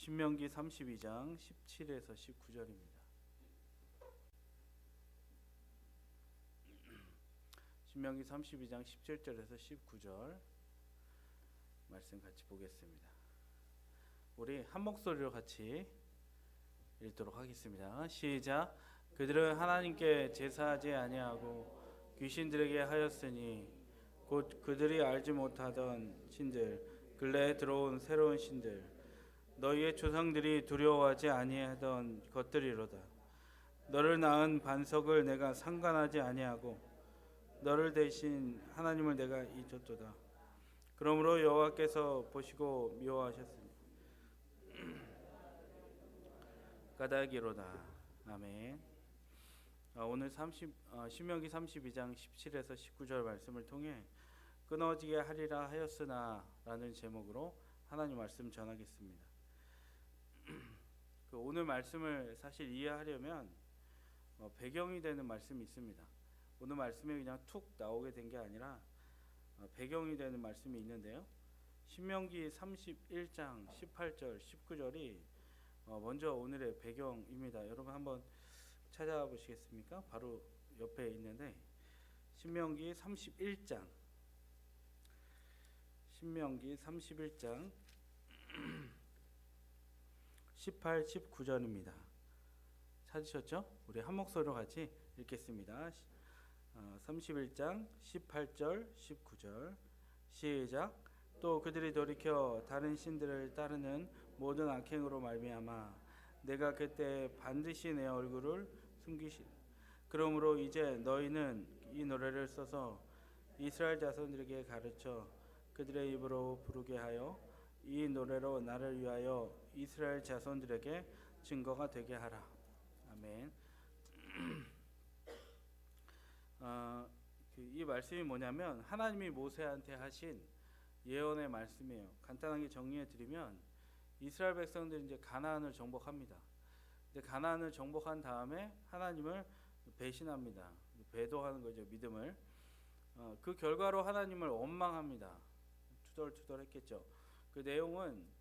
신명기 32장 17에서 19절입니다. 신명기 32장 17절에서 19절 말씀 같이 보겠습니다. 우리 한 목소리로 같이 읽도록 하겠습니다. 시작. 그들은 하나님께 제사하지 아니하고 귀신들에게 하였으니 곧 그들이 알지 못하던 신들, 근래에 들어온 새로운 신들, 너희의 조상들이 두려워하지 아니하던 것들이로다. 너를 낳은 반석을 내가 상관하지 아니하고 너를 대신 하나님을 내가 잊었도다. 그러므로 여호와께서 보시고 미워하셨으니 까닭이로다. 아멘. 오늘 신명기 32장 17에서 19절 말씀을 통해 끊어지게 하리라 하였으나 라는 제목으로 하나님 말씀 전하겠습니다. 오늘 말씀을 사실 이해하려면 배경이 되는 말씀이 있습니다. 오늘 말씀에 그냥 툭 나오게 된 게 아니라 배경이 되는 말씀이 있는데요. 신명기 31장 18절 19절이 먼저 오늘의 배경입니다. 여러분 한번 찾아보시겠습니까? 바로 옆에 있는데 신명기 31장 18, 19절입니다. 찾으셨죠? 우리 한 목소리로 같이 읽겠습니다. 31장 18절 19절 시작. 또 그들이 돌이켜 다른 신들을 따르는 모든 악행으로 말미암아 내가 그때 반드시 내 얼굴을 숨기시. 그러므로 이제 너희는 이 노래를 써서 이스라엘 자손들에게 가르쳐 그들의 입으로 부르게 하여 이 노래로 나를 위하여 이스라엘 자손들에게 증거가 되게 하라. 아멘. 이 말씀이 뭐냐면 하나님이 모세한테 하신 예언의 말씀이에요. 간단하게 정리해 드리면 이스라엘 백성들이 이제 가나안을 정복합니다. 근데 가나안을 정복한 다음에 하나님을 배신합니다. 배도하는 거죠, 믿음을. 그 결과로 하나님을 원망합니다. 투덜투덜했겠죠. 그 내용은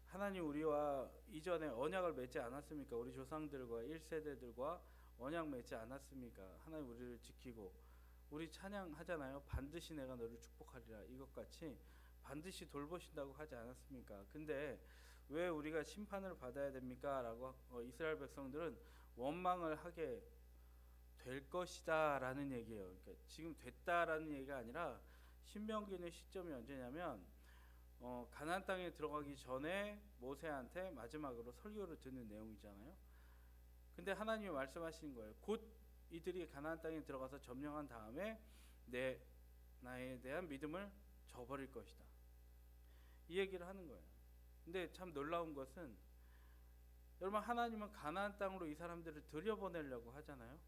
하나님 우리와 이전에 언약을 맺지 않았습니까? 우리 조상들과 1세대들과 언약 맺지 않았습니까? 하나님 우리를 지키고 우리 찬양하잖아요. 반드시 내가 너를 축복하리라. 이것 같이 반드시 돌보신다고 하지 않았습니까? 근데 왜 우리가 심판을 받아야 됩니까? 라고 이스라엘 백성들은 원망을 하게 될 것이다 라는 얘기예요. 그러니까 지금 됐다라는 얘기가 아니라 신명기의 시점이 언제냐면 가나안 땅에 들어가기 전에 모세한테 마지막으로 설교를 듣는 내용이잖아요. 근데 하나님이 말씀하시는 거예요. 곧 이들이 가나안 땅에 들어가서 점령한 다음에 나에 대한 믿음을 저버릴 것이다. 이 얘기를 하는 거예요. 근데 참 놀라운 것은 여러분 하나님은 가나안 땅으로 이 사람들을 들여보내려고 하잖아요.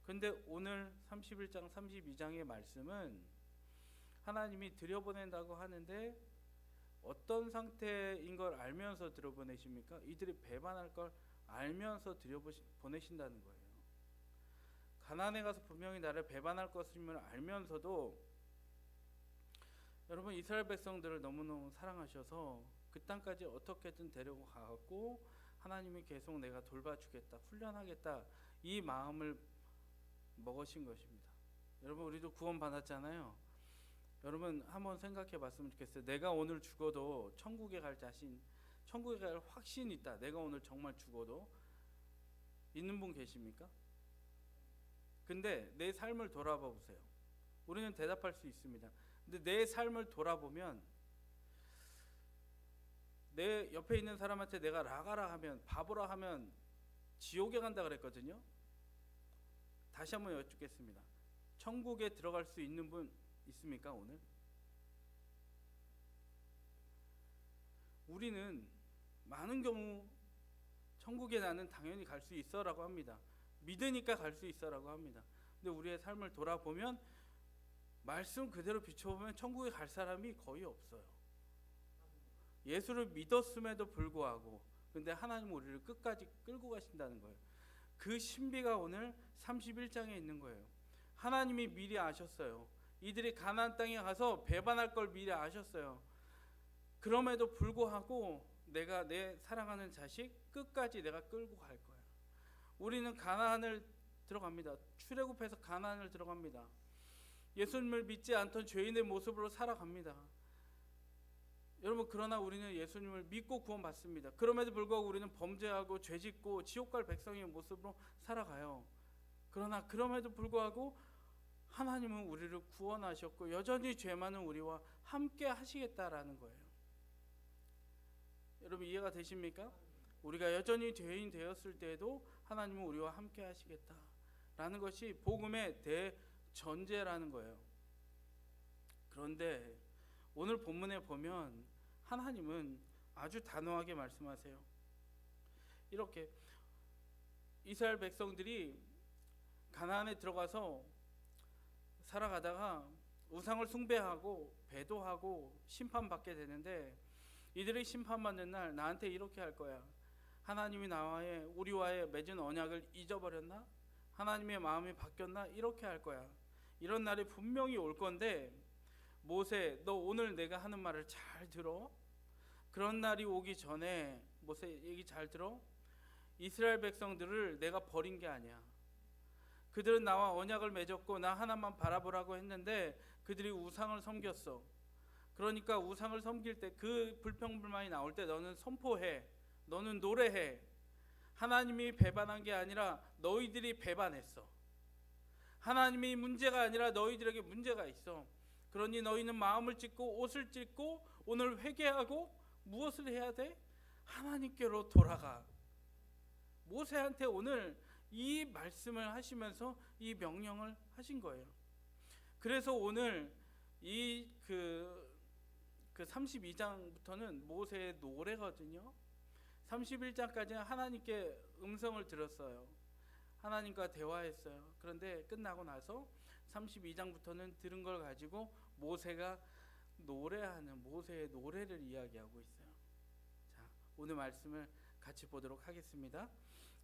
근데 오늘 31장 32장의 말씀은 하나님이 들여보낸다고 하는데 어떤 상태인 걸 알면서 들여보내십니까? 이들이 배반할 걸 알면서 들여보내신다는 거예요. 가나안에 가서 분명히 나를 배반할 것임을 알면서도 여러분 이스라엘 백성들을 너무너무 사랑하셔서 그 땅까지 어떻게든 데리고 가고 하나님이 계속 내가 돌봐주겠다, 훈련하겠다 이 마음을 먹으신 것입니다. 여러분 우리도 구원 받았잖아요. 여러분 한번 생각해 봤으면 좋겠어요. 내가 오늘 죽어도 천국에 갈 자신, 천국에 갈 확신이 있다. 내가 오늘 정말 죽어도 있는 분 계십니까? 근데 내 삶을 돌아봐 보세요. 우리는 대답할 수 있습니다. 근데 내 삶을 돌아보면 내 옆에 있는 사람한테 내가 라가라 하면, 바보라 하면 지옥에 간다 그랬거든요. 다시 한번 여쭙겠습니다. 천국에 들어갈 수 있는 분 있습니까 오늘? 우리는 많은 경우 천국에 나는 당연히 갈 수 있어라고 합니다. 믿으니까 갈 수 있어라고 합니다. 근데 우리의 삶을 돌아보면 말씀 그대로 비춰보면 천국에 갈 사람이 거의 없어요. 예수를 믿었음에도 불구하고 근데 하나님 우리를 끝까지 끌고 가신다는 거예요. 그 신비가 오늘 31장에 있는 거예요. 하나님이 미리 아셨어요. 이들이 가나안 땅에 가서 배반할 걸 미리 아셨어요. 그럼에도 불구하고 내가 내 사랑하는 자식 끝까지 내가 끌고 갈 거야. 우리는 가나안을 들어갑니다. 출애굽해서 가나안을 들어갑니다. 예수님을 믿지 않던 죄인의 모습으로 살아갑니다. 여러분, 그러나 우리는 예수님을 믿고 구원받습니다. 그럼에도 불구하고 우리는 범죄하고 죄짓고 지옥 갈 백성의 모습으로 살아가요. 그러나 그럼에도 불구하고 하나님은 우리를 구원하셨고 여전히 죄 많은 우리와 함께 하시겠다라는 거예요. 여러분, 이해가 되십니까? 우리가 여전히 죄인 되었을 때에도 하나님은 우리와 함께 하시겠다라는 것이 복음의 대전제라는 거예요. 그런데 오늘 본문에 보면 하나님은 아주 단호하게 말씀하세요. 이렇게 이스라엘 백성들이 가나안에 들어가서 살아가다가 우상을 숭배하고 배도하고 심판받게 되는데, 이들이 심판받는 날 나한테 이렇게 할 거야. 하나님이 우리와의 맺은 언약을 잊어버렸나? 하나님의 마음이 바뀌었나? 이렇게 할 거야. 이런 날이 분명히 올 건데, 모세, 너 오늘 내가 하는 말을 잘 들어. 그런 날이 오기 전에 모세 얘기 잘 들어. 이스라엘 백성들을 내가 버린 게 아니야. 그들은 나와 언약을 맺었고 나 하나만 바라보라고 했는데 그들이 우상을 섬겼어. 그러니까 우상을 섬길 때 그 불평불만이 나올 때 너는 선포해. 너는 노래해. 하나님이 배반한 게 아니라 너희들이 배반했어. 하나님이 문제가 아니라 너희들에게 문제가 있어. 그러니 너희는 마음을 찢고 옷을 찢고 오늘 회개하고 무엇을 해야 돼? 하나님께로 돌아가. 모세한테 오늘 이 말씀을 하시면서 이 명령을 하신 거예요. 그래서 오늘 그 32장부터는 모세의 노래거든요. 31장까지는 하나님께 음성을 들었어요. 하나님과 대화했어요. 그런데 끝나고 나서 32장부터는 들은 걸 가지고 모세가 노래하는 모세의 노래를 이야기하고 있어요. 자, 오늘 말씀을 같이 보도록 하겠습니다.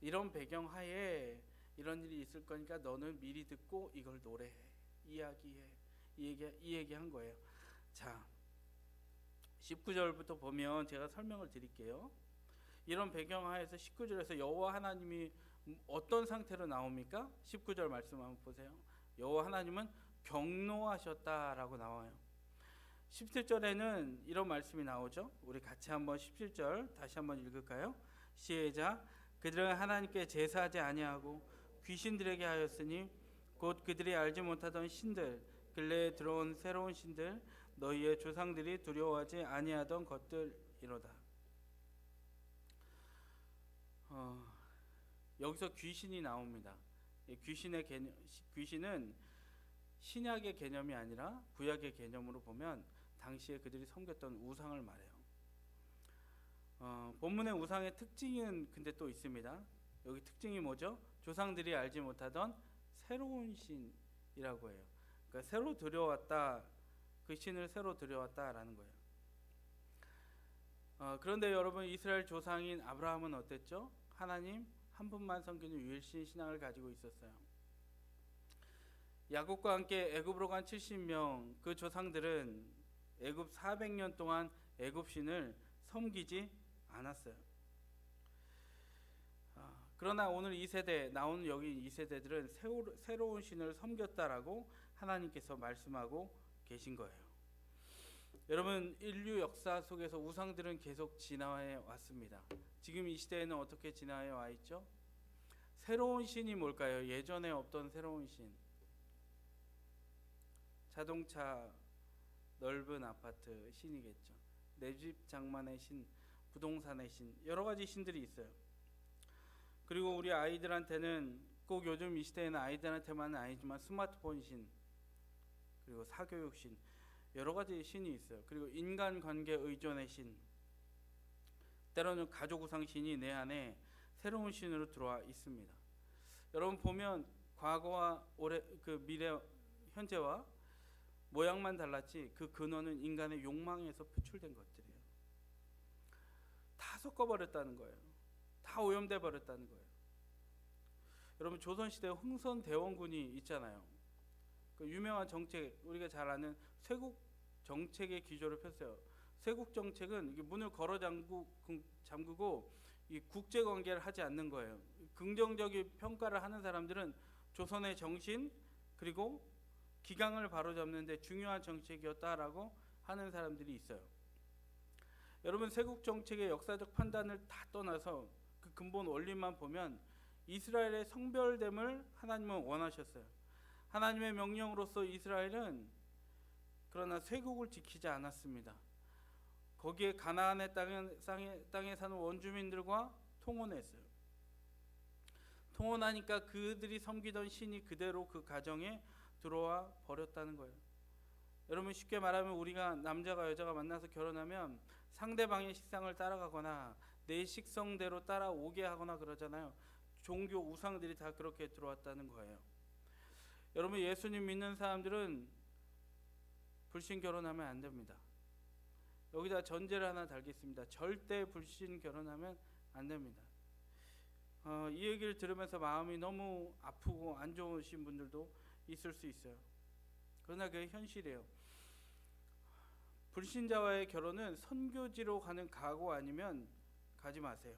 이런 배경 하에 이런 일이 있을 거니까 너는 미리 듣고 이걸 노래해, 이야기해, 이 얘기한 거예요. 자, 19절부터 보면 제가 설명을 드릴게요. 이런 배경 하에서 19절에서 여호와 하나님이 어떤 상태로 나옵니까? 19절 말씀 한번 보세요. 여호와 하나님은 경노하셨다라고 나와요. 17절에는 이런 말씀이 나오죠. 우리 같이 한번 17절 다시 한번 읽을까요? 시작. 그들은 하나님께 제사하지 아니하고 귀신들에게 하였으니 곧 그들이 알지 못하던 신들, 근래에 들어온 새로운 신들, 너희의 조상들이 두려워하지 아니하던 것들이로다. 여기서 귀신이 나옵니다. 귀신은 신약의 개념이 아니라 구약의 개념으로 보면 당시에 그들이 섬겼던 우상을 말해요. 본문의 우상의 특징은 근데 또 있습니다. 여기 특징이 뭐죠? 조상들이 알지 못하던 새로운 신이라고 해요. 그러니까 새로 들여왔다, 그 신을 새로 들여왔다라는 거예요. 그런데 여러분, 이스라엘 조상인 아브라함은 어땠죠? 하나님 한 분만 섬기는 유일신 신앙을 가지고 있었어요. 야곱과 함께 애굽으로 간 70명 그 조상들은 애굽 400년 동안 애굽 신을 섬기지 않았어요. 그러나 오늘 이 세대 나오는 여기 이 세대들은 새로운 신을 섬겼다라고 하나님께서 말씀하고 계신 거예요. 여러분, 인류 역사 속에서 우상들은 계속 진화해 왔습니다. 지금 이 시대에는 어떻게 진화해 와 있죠? 새로운 신이 뭘까요? 예전에 없던 새로운 신. 자동차, 넓은 아파트 신이겠죠. 내 집 장만의 신, 부동산의 신, 여러 가지 신들이 있어요. 그리고 우리 아이들한테는 꼭 요즘 이 시대에는 아이들한테만은 아니지만 스마트폰 신, 그리고 사교육 신, 여러 가지 신이 있어요. 그리고 인간관계 의존의 신, 때로는 가족 우상 신이 내 안에 새로운 신으로 들어와 있습니다. 여러분 보면 과거와 미래, 현재와 모양만 달랐지 그 근원은 인간의 욕망에서 표출된 것들이에요. 다 섞어버렸다는 거예요. 다 오염돼 버렸다는 거예요. 여러분, 조선시대 흥선대원군이 있잖아요. 그 유명한 정책, 우리가 잘 아는 쇄국 정책의 기조를 폈어요. 세국 정책은 이게 문을 걸어 잠그고 이 국제 관계를 하지 않는 거예요. 긍정적인 평가를 하는 사람들은 조선의 정신 그리고 기강을 바로잡는 데 중요한 정책이었다라고 하는 사람들이 있어요. 여러분, 세국 정책의 역사적 판단을 다 떠나서 그 근본 원리만 보면 이스라엘의 성별됨을 하나님은 원하셨어요. 하나님의 명령으로서 이스라엘은 그러나 쇄국을 지키지 않았습니다. 거기에 가나안의 땅에 사는 원주민들과 통혼했어요. 통혼하니까 그들이 섬기던 신이 그대로 그 가정에 들어와 버렸다는 거예요. 여러분, 쉽게 말하면 우리가 남자가 여자가 만나서 결혼하면 상대방의 식상을 따라가거나 내 식성대로 따라오게 하거나 그러잖아요. 종교 우상들이 다 그렇게 들어왔다는 거예요. 여러분, 예수님 믿는 사람들은 불신 결혼하면 안 됩니다. 여기다 전제를 하나 달겠습니다. 절대 불신 결혼하면 안 됩니다. 이 얘기를 들으면서 마음이 너무 아프고 안 좋으신 분들도 있을 수 있어요. 그러나 그게 현실이에요. 불신자와의 결혼은 선교지로 가는 각오 아니면 가지 마세요.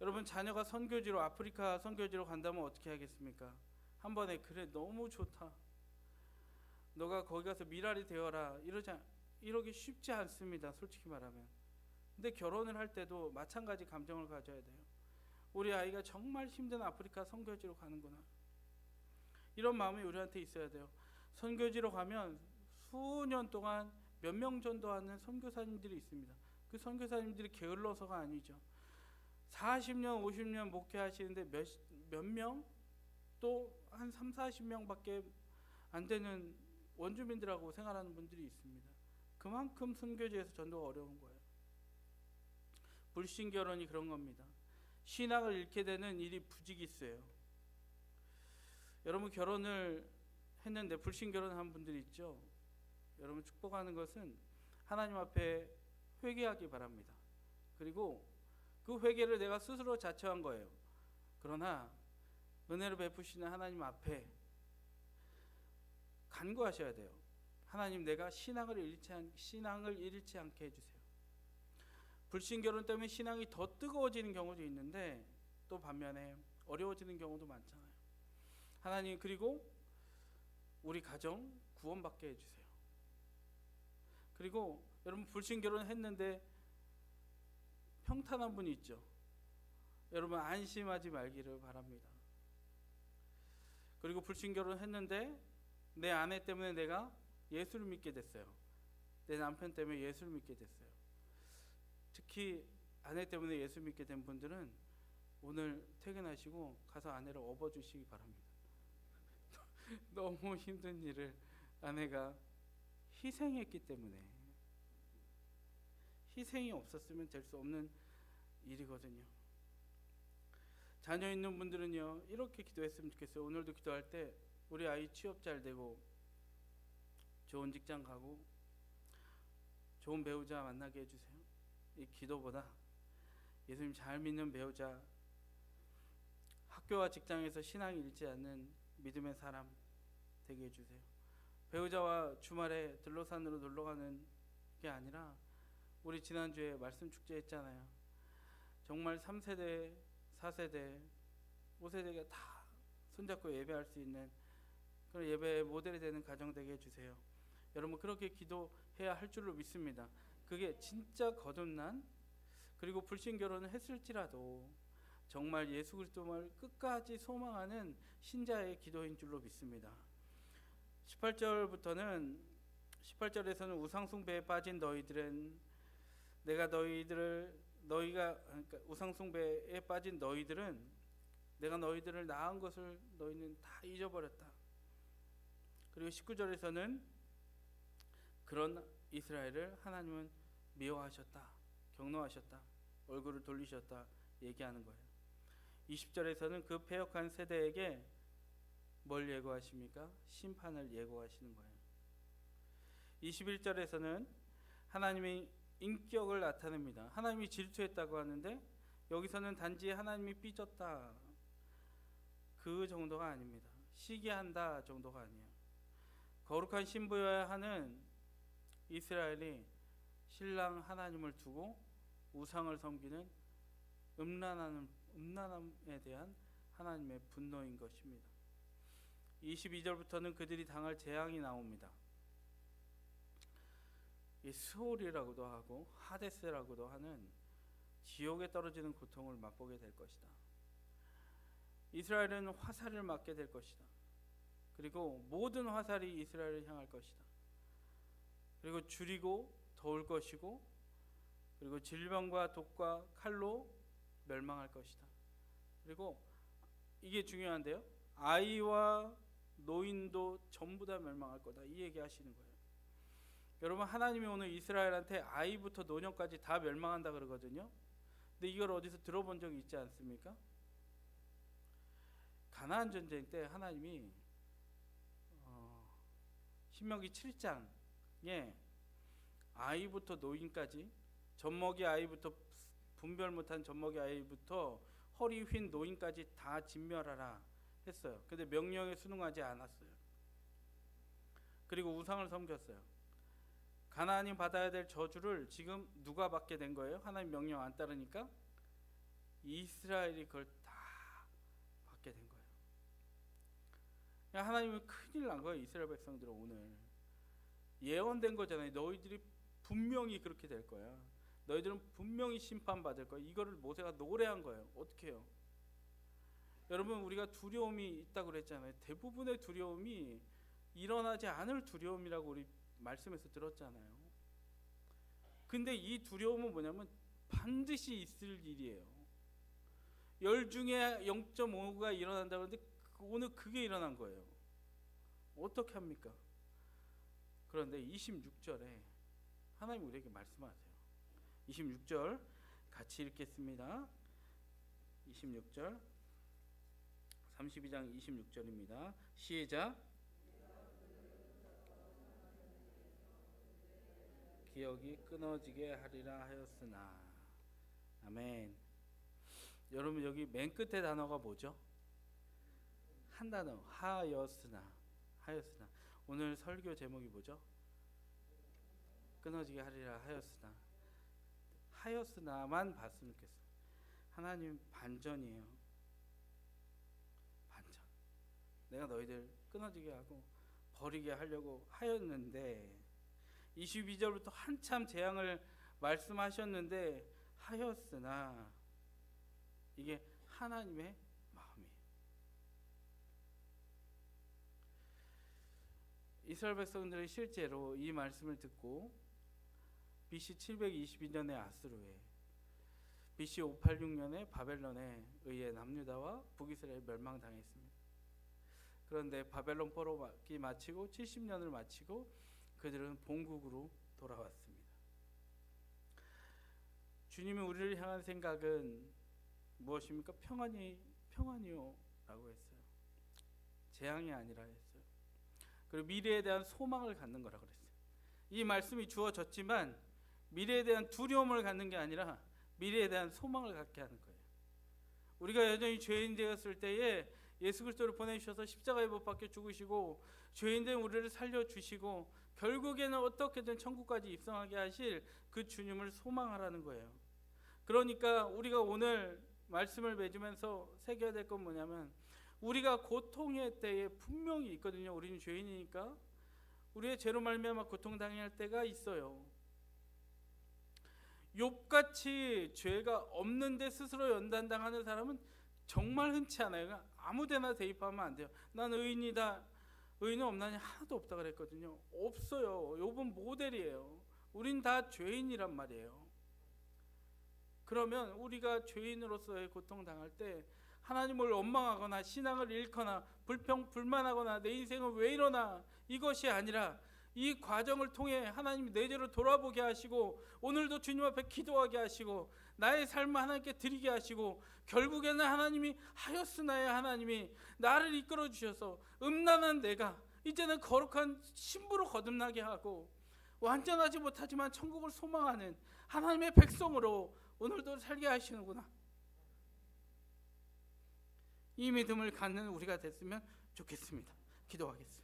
여러분, 자녀가 선교지로, 아프리카 선교지로 간다면 어떻게 하겠습니까? 한 번에 그래 너무 좋다, 너가 거기 가서 미랄이 되어라, 이러기 쉽지 않습니다, 솔직히 말하면. 근데 결혼을 할 때도 마찬가지 감정을 가져야 돼요. 우리 아이가 정말 힘든 아프리카 선교지로 가는구나, 이런 마음이 우리한테 있어야 돼요. 선교지로 가면 수년 동안 몇 명 전도하는 선교사님들이 있습니다. 그 선교사님들이 게을러서가 아니죠. 40년 50년 목회하시는데 몇 명? 또 한 3, 40명밖에 안 되는 원주민들하고 생활하는 분들이 있습니다. 그만큼 선교지에서 전도가 어려운 거예요. 불신 결혼이 그런 겁니다. 신앙을 잃게 되는 일이 부지기수예요. 여러분, 결혼을 했는데 불신 결혼한 분들이 있죠. 여러분, 축복하는 것은 하나님 앞에 회개하기 바랍니다. 그리고 그 회개를 내가 스스로 자처한 거예요. 그러나 은혜를 베푸시는 하나님 앞에 간구하셔야 돼요. 하나님, 내가 신앙을 잃지 않게 해주세요. 불신 결혼 때문에 신앙이 더 뜨거워지는 경우도 있는데 또 반면에 어려워지는 경우도 많잖아요. 하나님, 그리고 우리 가정 구원받게 해주세요. 그리고 여러분, 불신 결혼했는데 평탄한 분이 있죠. 여러분, 안심하지 말기를 바랍니다. 그리고 불신 결혼했는데 내 아내 때문에 내가 예수를 믿게 됐어요. 내 남편 때문에 예수를 믿게 됐어요. 특히 아내 때문에 예수 믿게 된 분들은 오늘 퇴근하시고 가서 아내를 업어주시기 바랍니다. 너무 힘든 일을 아내가 희생했기 때문에, 희생이 없었으면 될 수 없는 일이거든요. 자녀 있는 분들은요, 이렇게 기도했으면 좋겠어요. 오늘도 기도할 때 우리 아이 취업 잘 되고 좋은 직장 가고 좋은 배우자 만나게 해주세요. 이 기도보다 예수님 잘 믿는 배우자, 학교와 직장에서 신앙이 잃지 않는 믿음의 사람 되게 해주세요. 배우자와 주말에 들로산으로 놀러가는 게 아니라 우리 지난주에 말씀 축제 했잖아요. 정말 3세대, 4세대, 5세대가 다 손잡고 예배할 수 있는 그런 예배의 모델이 되는 가정 되게 해주세요. 여러분, 그렇게 기도해야 할 줄로 믿습니다. 그게 진짜 거듭난, 그리고 불신 결혼을 했을지라도 정말 예수 그리스도를 끝까지 소망하는 신자의 기도인 줄로 믿습니다. 18절에서는 우상 숭배에 빠진 너희들은 그러니까 우상 숭배에 빠진 너희들은 내가 너희들을 낳은 것을 너희는 다 잊어버렸다. 그리고 19절에서는 그런 이스라엘을 하나님은 미워하셨다, 경노하셨다, 얼굴을 돌리셨다 얘기하는 거예요. 20절에서는 그 패역한 세대에게 뭘 예고하십니까? 심판을 예고하시는 거예요. 21절에서는 하나님이 인격을 나타냅니다. 하나님이 질투했다고 하는데 여기서는 단지 하나님이 삐졌다, 그 정도가 아닙니다. 시기한다 정도가 아니에요. 거룩한 신부여야 하는 이스라엘이 신랑 하나님을 두고 우상을 섬기는 음란함에 대한 하나님의 분노인 것입니다. 22절부터는 그들이 당할 재앙이 나옵니다. 이 스올이라고도 하고 하데스라고도 하는 지옥에 떨어지는 고통을 맛보게 될 것이다. 이스라엘은 화살을 맞게 될 것이다. 그리고 모든 화살이 이스라엘을 향할 것이다. 그리고 줄이고 더울 것이고, 그리고 질병과 독과 칼로 멸망할 것이다. 그리고 이게 중요한데요, 아이와 노인도 전부 다 멸망할 거다, 이 얘기 하시는 거예요. 여러분, 하나님이 오늘 이스라엘한테 아이부터 노년까지 다 멸망한다 그러거든요. 근데 이걸 어디서 들어본 적이 있지 않습니까? 가나안 전쟁 때 하나님이 신명기 7장에 아이부터 노인까지, 젖먹이 아이부터, 분별 못한 젖먹이 아이부터 허리 휜 노인까지 다 진멸하라 했어요. 근데 명령에 순응하지 않았어요. 그리고 우상을 섬겼어요. 가나안이 받아야 될 저주를 지금 누가 받게 된 거예요? 하나님 명령 안 따르니까 이스라엘이 그걸 다 받게 된 거예요. 하나님은 큰일 난 거예요. 이스라엘 백성들은 오늘 예언된 거잖아요. 너희들이 분명히 그렇게 될 거야. 너희들은 분명히 심판받을 거야. 이거를 모세가 노래한 거예요. 어떻게 해요? 여러분, 우리가 두려움이 있다고 그랬잖아요. 대부분의 두려움이 일어나지 않을 두려움이라고 우리 말씀에서 들었잖아요. 근데 이 두려움은 뭐냐면 반드시 있을 일이에요. 열 중에 0.5가 일어난다고 하는데 오늘 그게 일어난 거예요. 어떻게 합니까? 그런데 26절에 하나님 우리에게 말씀하세요. 26절 같이 읽겠습니다. 26절, 32장 26절입니다. 시작. 기억이 끊어지게 하리라 하였으나. 아멘. 여러분, 여기 맨 끝에 단어가 뭐죠? 한 단어, 하였으나. 하였으나. 오늘 설교 제목이 뭐죠? 끊어지게 하리라 하였으나. 하였으나만 봤으면 좋겠어요. 하나님 반전이에요. 반전. 내가 너희들 끊어지게 하고 버리게 하려고 하였는데, 22절부터 한참 재앙을 말씀하셨는데 하였으나, 이게 하나님의 마음이에요. 이스라엘 백성들이 실제로 이 말씀을 듣고 BC 722년에 아수르에, BC 586년에 바벨론에 의해 남유다와 북이스라엘이 멸망당했습니다. 그런데 바벨론 포로기 마치고 70년을 마치고 그들은 본국으로 돌아왔습니다. 주님이 우리를 향한 생각은 무엇입니까? 평안이요 라고 했어요. 재앙이 아니라 했어요. 그리고 미래에 대한 소망을 갖는 거라고 그랬어요. 이 말씀이 주어졌지만 미래에 대한 두려움을 갖는 게 아니라 미래에 대한 소망을 갖게 하는 거예요. 우리가 여전히 죄인 되었을 때에 예수 그리스도를 보내주셔서 십자가에 못 박혀 죽으시고 죄인된 우리를 살려주시고 결국에는 어떻게든 천국까지 입성하게 하실 그 주님을 소망하라는 거예요. 그러니까 우리가 오늘 말씀을 맺으면서 새겨야 될 건 뭐냐면, 우리가 고통의 때에 분명히 있거든요. 우리는 죄인이니까 우리의 죄로 말미암아 고통당할 때가 있어요. 욥같이 죄가 없는데 스스로 연단당하는 사람은 정말 흔치 않아요. 아무데나 대입하면 안 돼요. 난 의인이다, 의인은 없나니 하나도 없다 그랬거든요. 없어요. 욥은 모델이에요. 우린 다 죄인이란 말이에요. 그러면 우리가 죄인으로서의 고통당할 때 하나님을 원망하거나 신앙을 잃거나 불평불만하거나 내 인생은 왜 이러나, 이것이 아니라 이 과정을 통해 하나님이 내 죄를 돌아보게 하시고 오늘도 주님 앞에 기도하게 하시고 나의 삶을 하나님께 드리게 하시고 결국에는 하나님이 하였으나의 하나님이 나를 이끌어 주셔서 음란한 내가 이제는 거룩한 신부로 거듭나게 하고 완전하지 못하지만 천국을 소망하는 하나님의 백성으로 오늘도 살게 하시는구나. 이 믿음을 갖는 우리가 됐으면 좋겠습니다. 기도하겠습니다.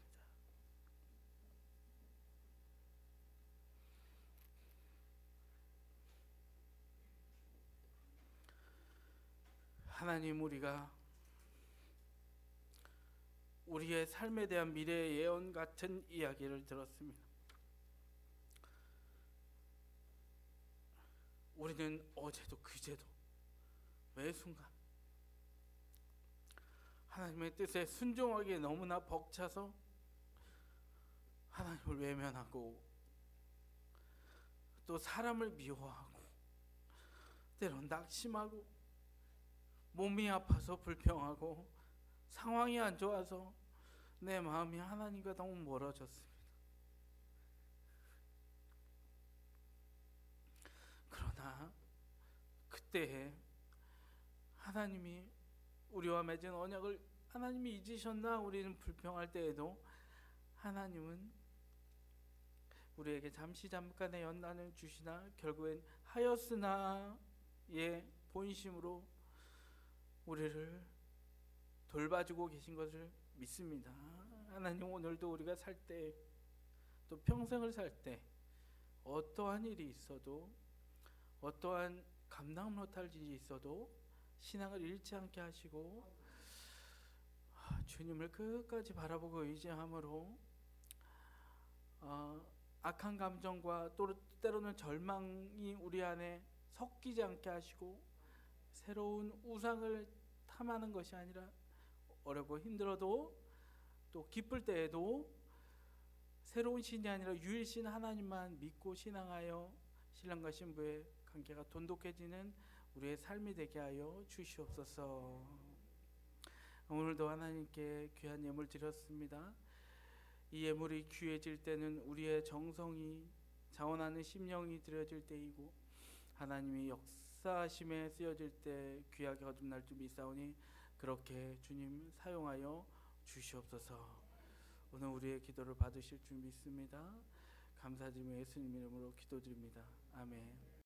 하나님, 우리가 우리의 삶에 대한 미래의 예언 같은 이야기를 들었습니다. 우리는 어제도 그제도 매 순간 하나님의 뜻에 순종하기에 너무나 벅차서 하나님을 외면하고 또 사람을 미워하고 때론 낙심하고 몸이 아파서 불평하고 상황이 안 좋아서 내 마음이 하나님과 너무 멀어졌습니다. 그러나 그때에 하나님이 우리와 맺은 언약을 하나님이 잊으셨나 우리는 불평할 때에도 하나님은 우리에게 잠깐의 연단을 주시나 결국엔 하였으나의 본심으로 우리를 돌봐주고 계신 것을 믿습니다. 하나님, 오늘도 우리가 살 때, 또 평생을 살 때 어떠한 일이 있어도, 어떠한 감당 못할 일이 있어도 신앙을 잃지 않게 하시고 주님을 끝까지 바라보고 의지함으로 악한 감정과 또 때로는 절망이 우리 안에 섞이지 않게 하시고 새로운 우상을 탐하는 것이 아니라 어렵고 힘들어도 또 기쁠 때에도 새로운 신이 아니라 유일신 하나님만 믿고 신앙하여 신랑과 신부의 관계가 돈독해지는 우리의 삶이 되게 하여 주시옵소서. 오늘도 하나님께 귀한 예물 드렸습니다. 이 예물이 귀해질 때는 우리의 정성이 자원하는 심령이 드려질 때이고 하나님이 역사하심에 쓰여질 때 귀하게 거듭날 줄 믿사오니 그렇게 주님 사용하여 주시옵소서. 오늘 우리의 기도를 받으실 줄 믿습니다. 감사드리며 예수님 이름으로 기도드립니다. 아멘.